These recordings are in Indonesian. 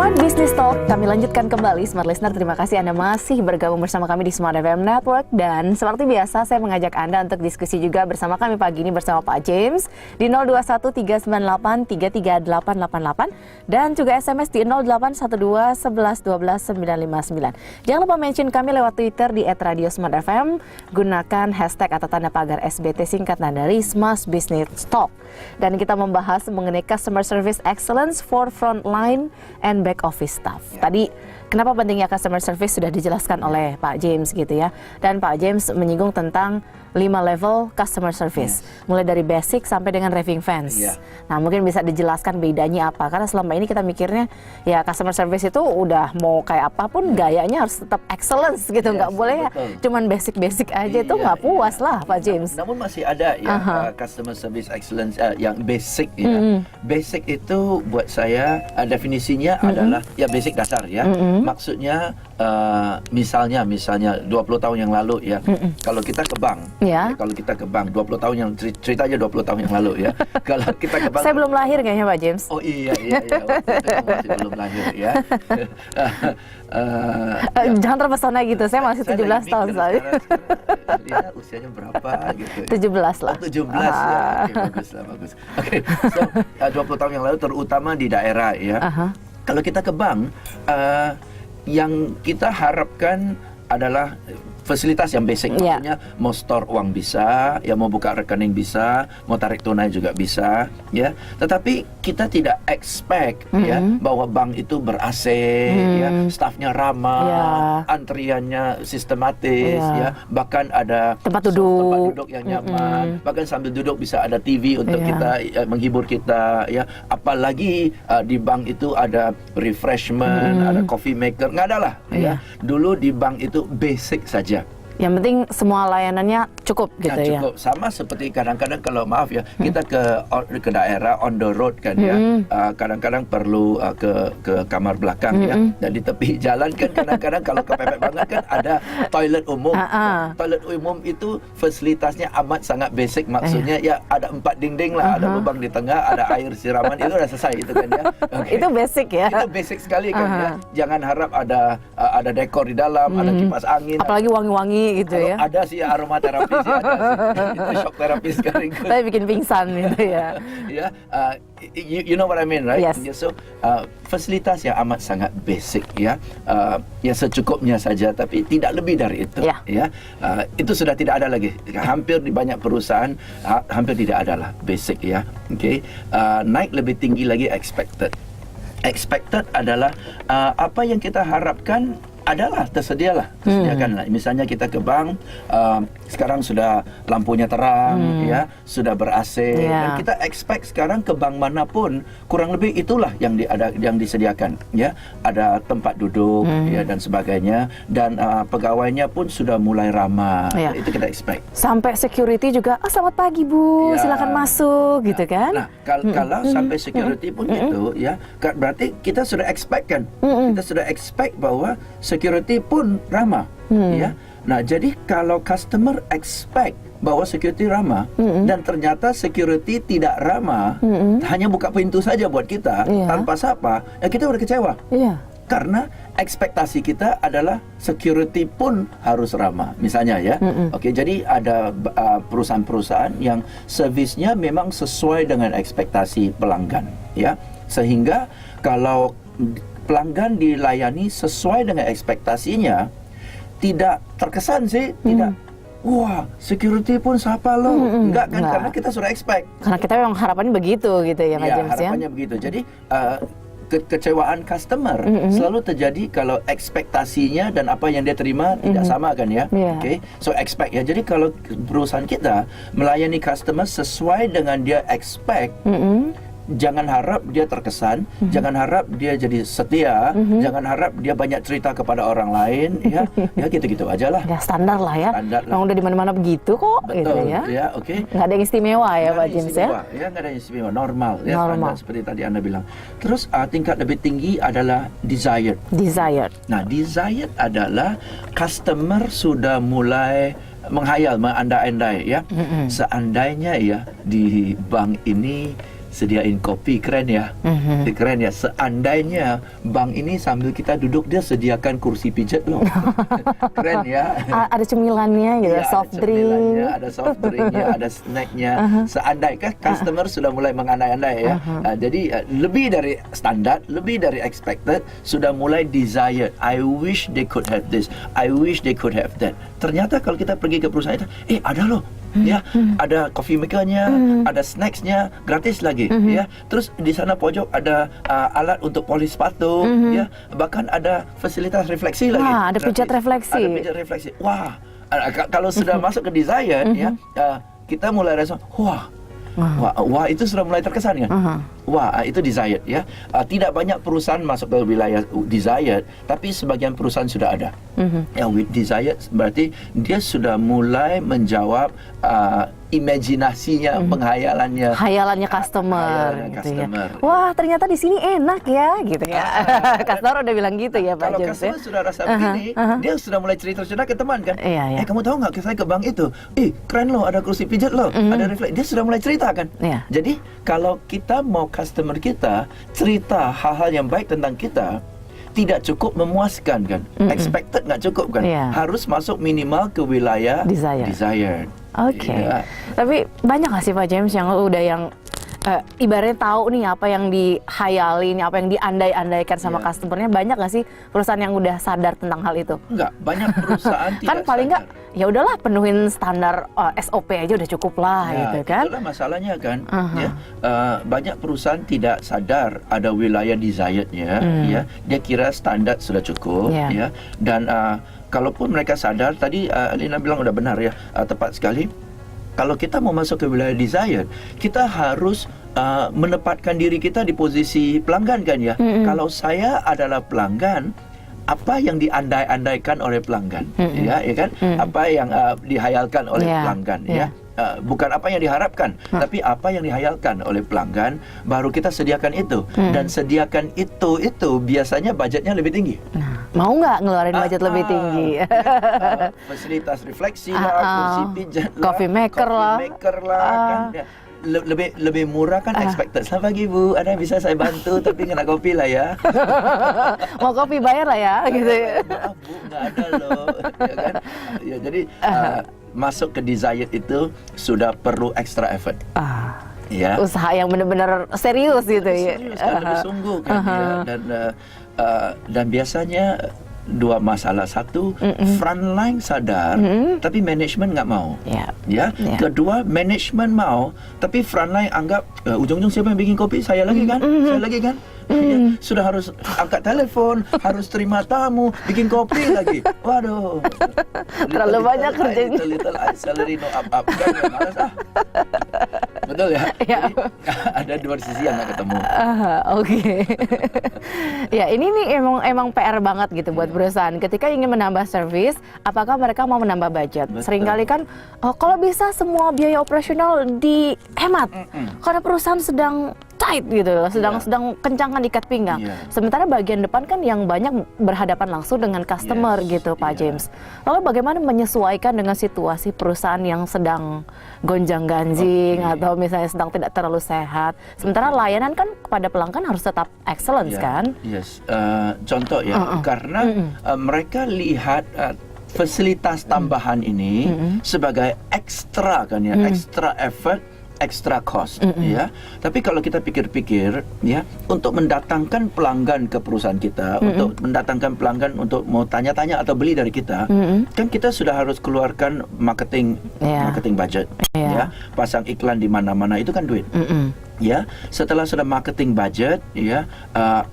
Smart Business Talk, kami lanjutkan kembali. Smart Listener, terima kasih Anda masih bergabung bersama kami di Smart FM Network. Dan seperti biasa, saya mengajak Anda untuk diskusi juga bersama kami pagi ini bersama Pak James di 021398338888 dan juga SMS di 0812111299. Jangan lupa mention kami lewat Twitter di @radiosmartfm. Gunakan hashtag atau tanda pagar SBT singkatan dari Smart Business Talk. Dan kita membahas mengenai Customer Service Excellence for Frontline and Back Office Staff. Tadi kenapa pentingnya customer service sudah dijelaskan oleh Pak James gitu ya. Dan Pak James menyinggung tentang 5 level customer service. Mulai dari basic sampai dengan raving fans. Nah, mungkin bisa dijelaskan bedanya apa. Karena selama ini kita mikirnya ya customer service itu udah mau kayak apapun gayanya harus tetap excellence gitu. Nggak boleh cuman basic-basic aja itu nggak puas lah Pak James. Namun masih ada ya customer service excellence yang basic ya. Basic itu buat saya definisinya adalah ya basic dasar ya. Maksudnya misalnya 20 tahun yang lalu ya. Kalau kita ke bank kalau kita ke bank 20 tahun yang cerita aja 20 tahun yang lalu ya. Kalau kita ke bank, saya belum lahir kayaknya Pak James. Oh iya masih belum lahir ya. Jangan terpesona gitu. Saya masih 17 tahun soalnya. Dia usianya berapa gitu. 17 lah. 17 ya. Bagus. Oke. So 20 tahun yang lalu terutama di daerah ya. Kalau kita ke bank yang kita harapkan adalah fasilitas yang basic, maksudnya mau store uang bisa, ya mau buka rekening bisa, mau tarik tunai juga bisa, ya. Tetapi kita tidak expect ya bahwa bank itu ber-AC, ya, stafnya ramah, antriannya sistematis, ya, bahkan ada tempat duduk yang nyaman, bahkan sambil duduk bisa ada TV untuk kita menghibur kita, ya. Apalagi di bank itu ada refreshment, ada coffee maker, nggak ada lah, ya. Dulu di bank itu basic saja. Yang penting semua layanannya cukup gitu ya. Cukup. Sama seperti kadang-kadang kalau maaf ya, kita ke daerah on the road kan ya. Kadang-kadang perlu ke kamar belakang ya. Dan di tepi jalan kan kadang-kadang kalau kepepet banget kan ada toilet umum. Toilet umum itu fasilitasnya amat sangat basic, maksudnya ya ada 4 dinding lah, ada lubang di tengah, ada air siraman, itu udah selesai itu kan ya. Itu basic ya. Itu basic sekali kan ya. Jangan harap ada dekor di dalam, ada kipas angin. Apalagi wangi-wangi gitu ya. Ada sih aromaterapi sih ada sih. Itu shock therapy sekaligus. Tapi bikin pingsan gitu ya. Ya, you know what I mean, right? Yes. So fasilitas yang amat sangat basic ya. Ya secukupnya saja, tapi tidak lebih dari itu. Ya, itu sudah tidak ada lagi. Hampir di banyak perusahaan hampir tidak ada lah basic ya. Okay. Naik lebih tinggi lagi expected. Expected adalah apa yang kita harapkan adalah tersediakan lah. Misalnya kita ke bank, sekarang sudah lampunya terang, ya, sudah ber-AC, dan kita expect sekarang ke bank manapun kurang lebih itulah yang disediakan, ya, ada tempat duduk, ya, dan sebagainya, dan pegawainya pun sudah mulai ramah, itu kita expect. Sampai security juga, selamat pagi Bu, silakan masuk, gitu kan? Nah, kalau sampai security pun gitu, ya, berarti kita sudah expect kan, kita sudah expect bahwa security pun ramah, ya. Nah, jadi kalau customer expect bahwa security ramah dan ternyata security tidak ramah, hanya buka pintu saja buat kita tanpa sapa, ya kita udah kecewa. Karena ekspektasi kita adalah security pun harus ramah, misalnya ya. Oke, jadi ada perusahaan-perusahaan yang servisnya memang sesuai dengan ekspektasi pelanggan, ya. Sehingga kalau pelanggan dilayani sesuai dengan ekspektasinya, tidak terkesan sih, tidak, wah, security pun sapa lo. Enggak kan, karena kita sudah expect. Karena kita memang harapannya begitu gitu ya Pak James ya. Harapannya begitu. Jadi kekecewaan customer selalu terjadi kalau ekspektasinya dan apa yang dia terima tidak sama kan ya. Okay? So expect ya. Jadi kalau perusahaan kita melayani customer sesuai dengan dia expect, jangan harap dia terkesan, jangan harap dia jadi setia, jangan harap dia banyak cerita kepada orang lain, ya, ya gitu-gitu aja lah. Ya standar lah ya. Memang udah di mana-mana begitu kok. Betul, gitu ya. Ya, oke. Nggak ada yang istimewa ya Pak James ya. Ya, nggak ada yang istimewa, normal, ya, standar seperti tadi Anda bilang. Terus tingkat lebih tinggi adalah desired. Desired. Nah, desired adalah customer sudah mulai menghayal, mengandai-andai ya. Seandainya ya di bank ini sediain kopi, keren ya. Keren ya. Seandainya bank ini sambil kita duduk dia sediakan kursi pijat loh. Keren ya. Ada cemilannya gitu, Ya, soft ada drink. cemilannya, ada soft drinknya, ada snacknya. Seandainya customer sudah mulai mengandai-andai ya. Jadi lebih dari standar, lebih dari expected, sudah mulai desired. I wish they could have this. I wish they could have that. Ternyata kalau kita pergi ke perusahaan itu, ada loh. Ya, ada coffee makernya, ada snacksnya, gratis lagi. Ya, terus di sana pojok ada alat untuk polis sepatu. Ya, bahkan ada fasilitas refleksi lagi. Wah, ada pijat gratis. refleksi. Ada pijat refleksi. Wah, kalau sudah masuk ke desire, ya, kita mulai rasa, wah, itu sudah mulai terkesan kan? Wah, itu desired ya. Tidak banyak perusahaan masuk ke wilayah desired, tapi sebagian perusahaan sudah ada. Yang with desired berarti dia sudah mulai menjawab imajinasinya, penghayalannya. Hayalannya customer, Hayalannya gitu ya. customer. Wah, ternyata di sini enak ya, gitu ya. Customer udah bilang gitu ya, Pak Kalau James. customer sudah rasa begini, dia sudah mulai cerita-cerita ke teman kan. Iya. Kamu tahu nggak, saya ke bank itu, keren loh, ada kursi pijat loh, ada refleks. Dia sudah mulai cerita kan. Iya. Jadi kalau kita mau customer kita cerita hal-hal yang baik tentang kita, tidak cukup memuaskan kan. Expected nggak cukup kan. Iya. Harus masuk minimal ke wilayah desired. Oke. Iya. Tapi banyak nggak sih Pak James yang yang ibaratnya tahu nih apa yang dihayali, apa yang diandai-andaikan sama customernya, banyak nggak sih perusahaan yang udah sadar tentang hal itu? Enggak, banyak perusahaan tidak kan paling nggak sadar. ya udahlah penuhin standar SOP aja udah cukup lah gitu kan. Itulah masalahnya kan. Ya, banyak perusahaan tidak sadar ada wilayah desirednya. Ya, dia kira standar sudah cukup. Ya, dan kalaupun mereka sadar, tadi Lina bilang udah benar ya, tepat sekali. Kalau kita mau masuk ke wilayah desired, kita harus menempatkan diri kita di posisi pelanggan kan ya. Kalau saya adalah pelanggan, apa yang diandai-andaikan oleh pelanggan, ya kan? Apa yang dihayalkan oleh pelanggan, ya. Bukan apa yang diharapkan, tapi apa yang dihayalkan oleh pelanggan, baru kita sediakan itu. Dan sediakan itu biasanya budgetnya lebih tinggi. Nah, mau nggak ngeluarin budget lebih tinggi? Fasilitas refleksi lah, kursi pijat lah, coffee maker lah, kan. Ya. Lebih murah kan expected. Selamat pagi Bu, ada yang bisa saya bantu tapi kena kopi lah ya. Mau kopi bayar lah ya, gitu ya. Maaf Bu, nggak ada loh. Ya kan? Ya, jadi masuk ke desired itu sudah perlu extra effort. Ya. Usaha yang benar-benar serius gitu ya. Serius kan, bersungguh kan. Ya. Dan biasanya dua masalah. Satu, frontline sadar, tapi manajemen nggak mau. Ya. Kedua, manajemen mau, tapi frontline anggap ujung-ujung siapa yang bikin kopi? Saya lagi kan? Saya lagi kan? Ya, sudah harus angkat telepon, harus terima tamu, bikin kopi lagi. Waduh. Terlalu banyak kerjanya. Little salary no up. Kan malas Betul ya? Jadi, ada dua sisi yang nggak ketemu. Oke. Ya, ini nih emang PR banget gitu buat perusahaan. Ketika ingin menambah service, apakah mereka mau menambah budget? Seringkali kan kalau bisa semua biaya operasional dihemat. Karena perusahaan sedang tight gitu, sedang kencangkan ikat pinggang. Sementara bagian depan kan yang banyak berhadapan langsung dengan customer gitu, Pak James. Lalu bagaimana menyesuaikan dengan situasi perusahaan yang sedang gonjang-ganjing atau misalnya sedang tidak terlalu sehat. Sementara layanan kan kepada pelanggan harus tetap excellence kan? Yes. Contoh ya, karena mereka lihat fasilitas tambahan ini sebagai ekstra kan ya, extra effort, extra cost, ya. Tapi kalau kita pikir-pikir, ya, untuk mendatangkan pelanggan ke perusahaan kita, untuk mendatangkan pelanggan untuk mau tanya-tanya atau beli dari kita, kan kita sudah harus keluarkan marketing budget, ya, pasang iklan di mana-mana itu kan duit. Ya, setelah sudah marketing budget, ya,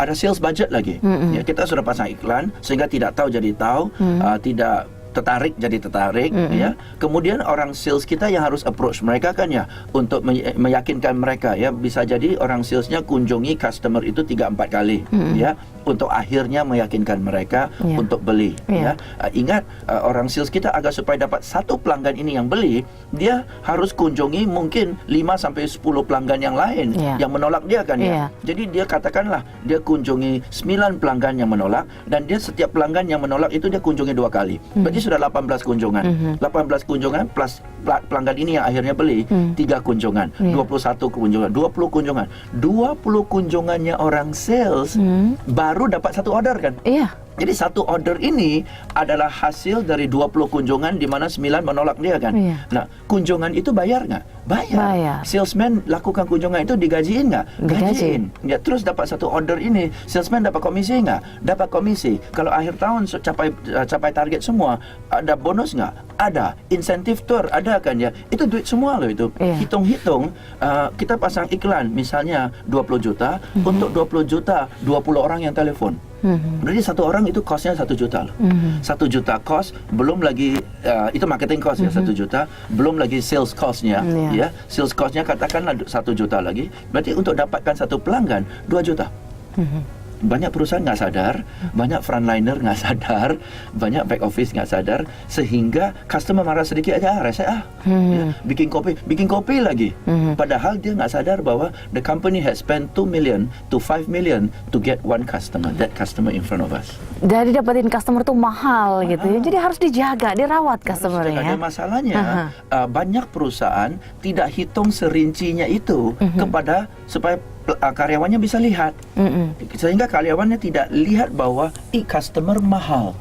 ada sales budget lagi. Ya, kita sudah pasang iklan sehingga tidak tahu jadi tahu, tidak tertarik jadi tertarik, ya. Kemudian orang sales kita yang harus approach mereka kan ya, untuk meyakinkan mereka, ya. Bisa jadi orang salesnya kunjungi customer itu 3-4 kali, ya, untuk akhirnya meyakinkan mereka untuk beli, ya. Ingat, orang sales kita agar supaya dapat satu pelanggan ini yang beli, dia harus kunjungi mungkin 5-10 pelanggan yang lain yang menolak dia kan ya. Jadi dia katakanlah dia kunjungi 9 pelanggan yang menolak, dan dia setiap pelanggan yang menolak itu dia kunjungi 2 kali. Berarti sudah 18 kunjungan. 18 kunjungan plus pelanggan ini yang akhirnya beli 3 kunjungan, 21 kunjungan, 20 kunjungan. 20 kunjungannya orang sales baru dapat 1 order kan? Iya. Jadi 1 order ini adalah hasil dari 20 kunjungan di mana 9 menolak dia kan. Iya. Nah, kunjungan itu bayar nggak? Bayar. Salesman lakukan kunjungan itu digajiin nggak? Digaji. Ya, terus dapat 1 order ini, salesman dapat komisi nggak? Dapat komisi. Kalau akhir tahun capai target semua, ada bonus nggak? Ada. Insentif tour ada kan ya? Itu duit semua loh itu. Iya. Hitung-hitung, kita pasang iklan misalnya 20 juta, untuk 20 juta 20 orang yang telepon. Berarti 1 orang itu costnya 1 juta loh. 1 juta cost, belum lagi itu marketing cost ya 1 juta, belum lagi sales costnya ya. Sales costnya katakanlah 1 juta lagi. Berarti untuk dapatkan 1 pelanggan 2 juta. Banyak perusahaan nggak sadar, banyak frontliner nggak sadar, banyak back office nggak sadar, sehingga customer marah sedikit aja, rese ya, bikin kopi lagi. Padahal dia nggak sadar bahwa the company has spent 2 million to 5 million to get one customer, that customer in front of us. Jadi dapetin customer tuh mahal gitu ya. Jadi harus dijaga, dirawat customernya. Ada masalahnya, banyak perusahaan tidak hitung serincinya itu kepada supaya karyawannya bisa lihat, sehingga karyawannya tidak lihat bahwa customer mahal.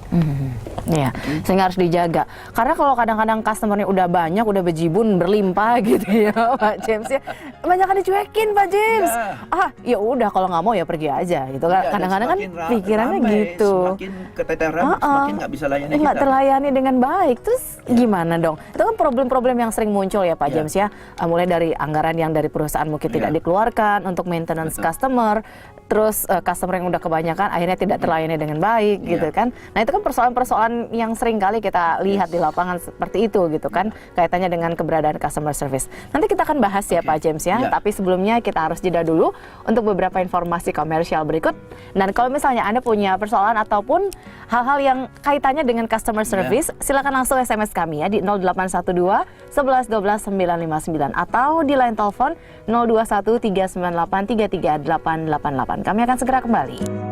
Iya, sehingga harus dijaga. Karena kalau kadang-kadang customernya udah banyak, udah bejibun, berlimpah gitu ya, Pak James ya. Banyak kan dicuekin, Pak James. Ya udah kalau nggak mau ya pergi aja gitu kan. Kadang-kadang kan pikirannya gitu. Semakin keteteran, semakin nggak bisa layani kita. Nggak terlayani dengan baik. Terus gimana dong? Itu kan problem-problem yang sering muncul ya Pak James ya. Mulai dari anggaran yang dari perusahaan mungkin tidak dikeluarkan untuk maintenance customer, terus customer yang udah kebanyakan akhirnya tidak terlayani dengan baik gitu kan. Nah itu kan persoalan-persoalan yang sering kali kita lihat di lapangan seperti itu gitu kan, kaitannya dengan keberadaan customer service. Nanti kita akan bahas ya Pak James ya, tapi sebelumnya kita harus jeda dulu untuk beberapa informasi komersial berikut. Dan kalau misalnya Anda punya persoalan ataupun hal-hal yang kaitannya dengan customer service, silakan langsung SMS kami ya di 0812 11 12 959 atau di line telepon 021 398 33888. Kami akan segera kembali.